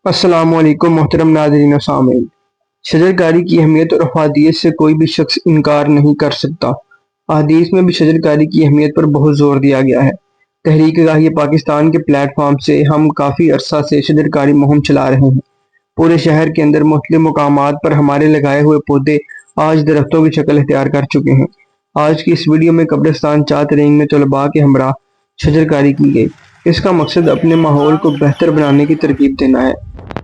अस्सलाम वालेकुम मोहतरम नाज़रीन व सामीन। शजरकारी की अहमियत और अफादियत से कोई भी शख्स इनकार नहीं कर सकता। अहदीस में भी शजरकारी की अहमियत पर बहुत जोर दिया गया है। तहरीक गाहिए पाकिस्तान के प्लेटफॉर्म से हम काफ़ी अरसा से शजरकारी मुहिम चला रहे हैं। पूरे शहर के अंदर मुख्तलिफ मुकामात पर हमारे लगाए हुए पौधे आज दरख्तों की शक्ल इख्तियार कर चुके हैं। आज की इस वीडियो में कब्रिस्तान चात रेंग में तलबा के हमरा शजरकारी की गई। इसका मकसद अपने माहौल को बेहतर बनाने की तरकीब देना है।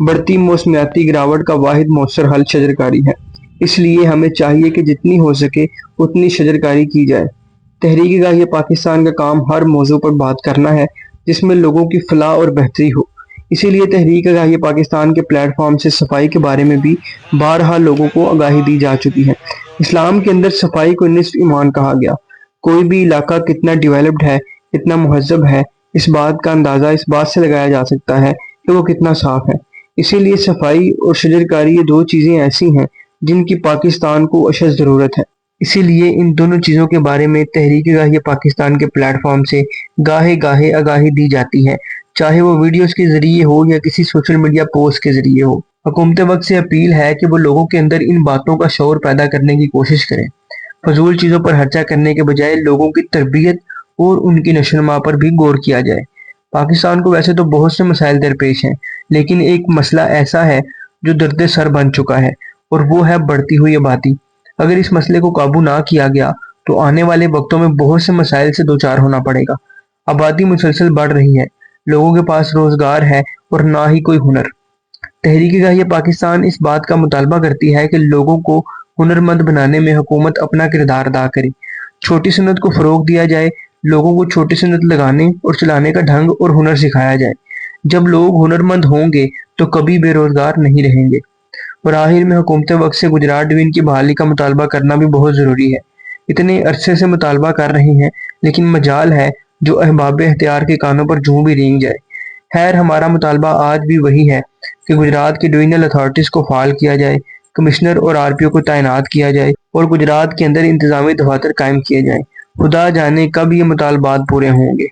बढ़ती मौसमियाती गिरावट का वाहिद मौसर हल शजरकारी है, इसलिए हमें चाहिए कि जितनी हो सके उतनी शजरकारी की जाए। तहरीक गाहिए पाकिस्तान का काम हर मौजू पर बात करना है जिसमें लोगों की फलाह और बेहतरी हो। इसीलिए तहरीक गाहिए पाकिस्तान के प्लेटफॉर्म से सफाई के बारे में भी बारहा लोगों को आगाही दी जा चुकी है। इस्लाम के अंदर सफाई को निस्फ ईमान कहा गया। कोई भी इलाका कितना डेवलप्ड है, कितना महजब है, इस बात का अंदाज़ा इस बात से लगाया जा सकता है कि वो कितना साफ है। इसीलिए सफाई और शजरकारी ये दो चीज़ें ऐसी हैं जिनकी पाकिस्तान को अशद ज़रूरत है। इसीलिए इन दोनों चीज़ों के बारे में तहरीक गाहिए पाकिस्तान के प्लेटफॉर्म से गाहे गाहे आगाही दी जाती है, चाहे वो वीडियोस के ज़रिए हो या किसी सोशल मीडिया पोस्ट के ज़रिए हो। हुकूमत वक्त से अपील है कि वो लोगों के अंदर इन बातों का शऊर पैदा करने की कोशिश करें। फजूल चीज़ों पर खर्चा करने के बजाय लोगों की तरबियत और उनकी नशोनुमा पर भी गौर किया जाए। पाकिस्तान को वैसे तो बहुत से मसाइल दरपेश हैं, लेकिन एक मसला ऐसा है जो दर्द सर बन चुका है, और वो है बढ़ती हुई आबादी। अगर इस मसले को काबू ना किया गया तो आने वाले वक्तों में बहुत से मसाइल से दो चार होना पड़ेगा। आबादी मुसलसल बढ़ रही है, लोगों के पास रोजगार है और ना ही कोई हुनर। तहरीक गाहिए पाकिस्तान इस बात का मुतालबा करती है कि लोगों को हुनरमंद बनाने में हुकूमत अपना किरदार अदा करे। छोटी सनत को फरोग दिया जाए, लोगों को छोटी सनत लगाने और चलाने का ढंग और हुनर सिखाया जाए। जब लोग हुनरमंद होंगे तो कभी बेरोजगार नहीं रहेंगे। और आखिर में हुकूमत वक्त से गुजरात डिवीजन की बहाली का मुतालबा करना भी बहुत ज़रूरी है। इतने अरसे से मुतालबा कर रही हैं, लेकिन मजाल है जो अहबाब इख्तियार के कानों पर जूं भी रेंग जाए। खैर, हमारा मुतालबा आज भी वही है कि गुजरात की डिवीजनल अथॉरिटीज़ को फाल किया जाए, कमिश्नर और आरपीओ को तैनात किया जाए और गुजरात के अंदर इंतजामी दफातर कायम किए जाएं। खुदा जाने कब ये मुतालबात पूरे होंगे।